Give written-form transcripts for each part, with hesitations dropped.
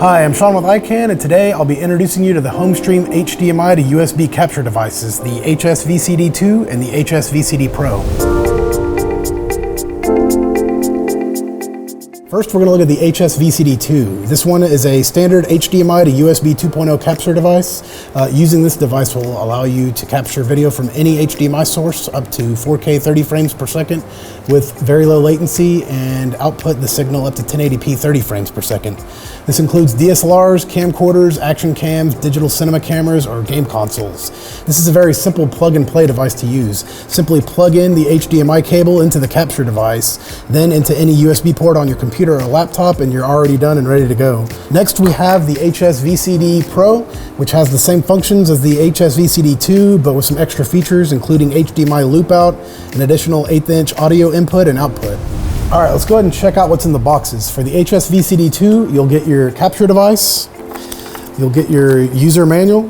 Hi, I'm Sean with Ikan, and today I'll be introducing you to the HomeStream HDMI to USB capture devices, the HS-VCD-2 and the HS-VCD-PRO. First, we're going to look at the HS-VCD-2. This one is a standard HDMI to USB 2.0 capture device. Using this device will allow you to capture video from any HDMI source up to 4K 30 frames per second with very low latency and output the signal up to 1080p 30 frames per second. This includes DSLRs, camcorders, action cams, digital cinema cameras, or game consoles. This is a very simple plug-and-play device to use. Simply plug in the HDMI cable into the capture device, then into any USB port on your computer or laptop, and you're already done and ready to go. Next, we have the HS-VCD-PRO, which has the same functions as the HS-VCD-2, but with some extra features, including HDMI loop out, an additional 1/8" audio input and output. All right, let's go ahead and check out what's in the boxes. For the HS-VCD-2, you'll get your capture device, you'll get your user manual,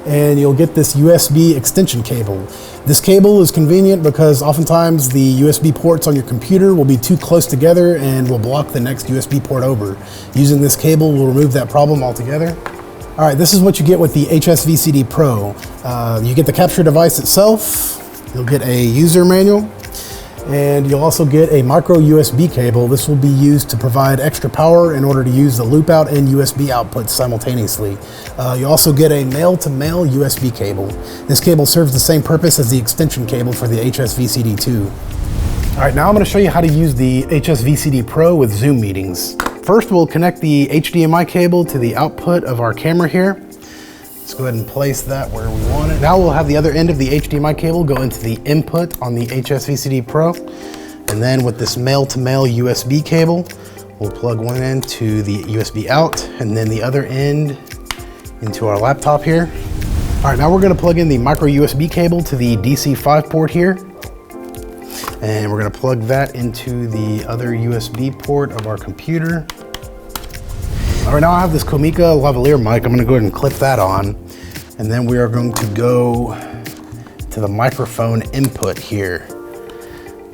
and you'll get this USB extension cable. This cable is convenient because oftentimes the USB ports on your computer will be too close together and will block the next USB port over. Using this cable will remove that problem altogether. All right, this is what you get with the HS-VCD-PRO. You get the capture device itself, you'll get a user manual, and you'll also get a micro USB cable. This will be used to provide extra power in order to use the loop out and USB outputs simultaneously. You also get a male-to-male USB cable. This cable serves the same purpose as the extension cable for the HS-VCD-2. All right, now I'm going to show you how to use the HS-VCD-PRO with Zoom meetings. First, we'll connect the HDMI cable to the output of our camera here. Let's go ahead and place that where we want it. Now we'll have the other end of the HDMI cable go into the input on the HS-VCD-PRO. And then with this male-to-male USB cable, we'll plug one end to the USB out and then the other end into our laptop here. All right, now we're gonna plug in the micro USB cable to the DC5 port here. And we're gonna plug that into the other USB port of our computer. All right, now I have this Comica lavalier mic. I'm gonna go ahead and clip that on. And then we are going to go to the microphone input here.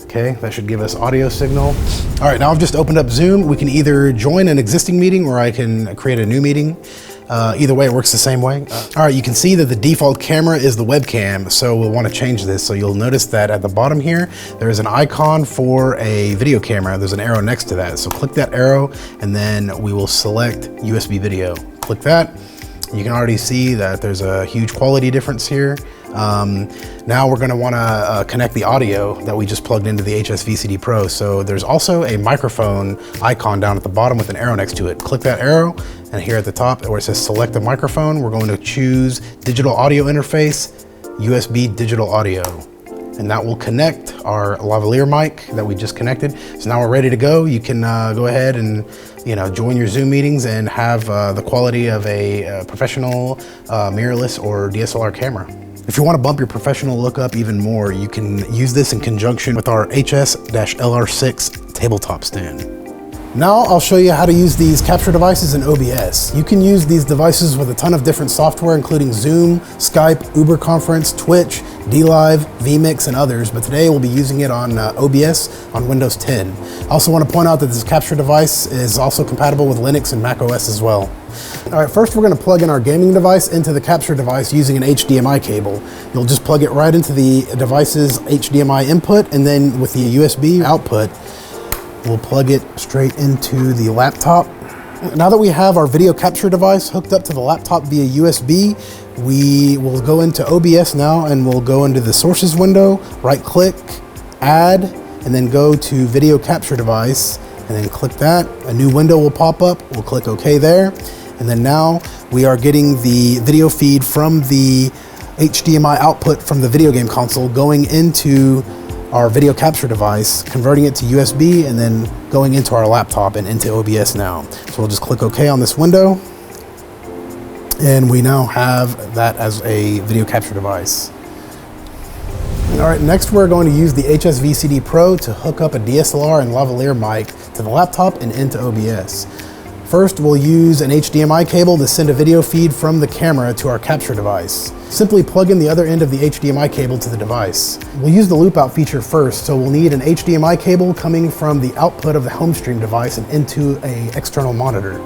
Okay, that should give us audio signal. All right, now I've just opened up Zoom. We can either join an existing meeting or I can create a new meeting. Either way, it works the same way. All right, you can see that the default camera is the webcam, so we'll want to change this. So you'll notice that at the bottom here, there is an icon for a video camera. There's an arrow next to that. So click that arrow, and then we will select USB video. Click that. You can already see that there's a huge quality difference here. Now we're going to want to connect the audio that we just plugged into the HS-VCD-PRO. So there's also a microphone icon down at the bottom with an arrow next to it. Click that arrow, and here at the top where it says select a microphone, we're going to choose digital audio interface, USB digital audio. And that will connect our lavalier mic that we just connected. So now we're ready to go. You can go ahead and join your Zoom meetings and have the quality of a professional mirrorless or DSLR camera. If you want to bump your professional look up even more, you can use this in conjunction with our HS-LR6 tabletop stand. Now I'll show you how to use these capture devices in OBS. You can use these devices with a ton of different software, including Zoom, Skype, Uber Conference, Twitch, DLive, vMix, and others, but today we'll be using it on OBS on Windows 10. I also want to point out that this capture device is also compatible with Linux and Mac OS as well. All right, first we're going to plug in our gaming device into the capture device using an HDMI cable. You'll just plug it right into the device's HDMI input, and then with the USB output, we'll plug it straight into the laptop. Now that we have our video capture device hooked up to the laptop via USB, we will go into OBS now, and we'll go into the sources window, right click, add, and then go to video capture device, and then click that. A new window will pop up. We'll click OK there. And then now we are getting the video feed from the HDMI output from the video game console going into our video capture device, converting it to USB, and then going into our laptop and into OBS now. So we'll just click OK on this window, and we now have that as a video capture device. All right, next we're going to use the HS-VCD-PRO to hook up a DSLR and lavalier mic to the laptop and into OBS. First, we'll use an HDMI cable to send a video feed from the camera to our capture device. Simply plug in the other end of the HDMI cable to the device. We'll use the loop out feature first, so we'll need an HDMI cable coming from the output of the HomeStream device and into an external monitor.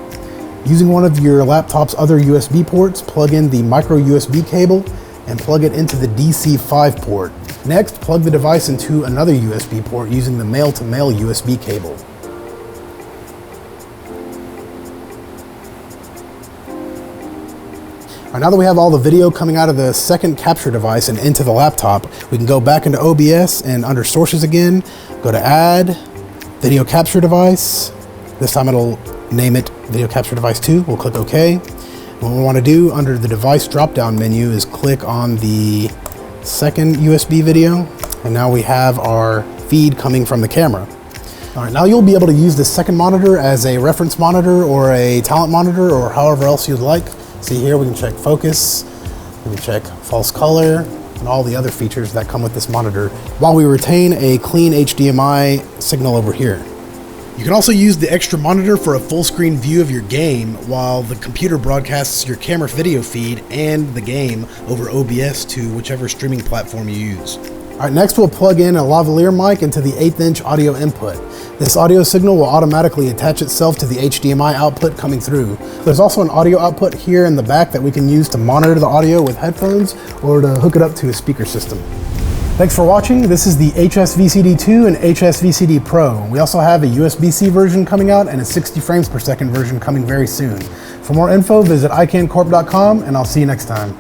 Using one of your laptop's other USB ports, plug in the micro USB cable and plug it into the DC5 port. Next, plug the device into another USB port using the male-to-male USB cable. All right, now that we have all the video coming out of the second capture device and into the laptop, we can go back into OBS and under Sources again, go to Add, Video Capture Device. This time it'll name it Video Capture Device 2. We'll click OK. And what we want to do under the Device drop-down menu is click on the second USB video. And now we have our feed coming from the camera. All right, now you'll be able to use this second monitor as a reference monitor or a talent monitor or however else you'd like. See here, we can check focus, we can check false color, and all the other features that come with this monitor, while we retain a clean HDMI signal over here. You can also use the extra monitor for a full screen view of your game, while the computer broadcasts your camera video feed and the game over OBS to whichever streaming platform you use. All right, next we'll plug in a lavalier mic into the 1/8 inch audio input. This audio signal will automatically attach itself to the HDMI output coming through. There's also an audio output here in the back that we can use to monitor the audio with headphones or to hook it up to a speaker system. Thanks for watching. This is the HS-VCD-2 and HS-VCD-PRO. We also have a USB-C version coming out and a 60 frames per second version coming very soon. For more info, visit icancorp.com, and I'll see you next time.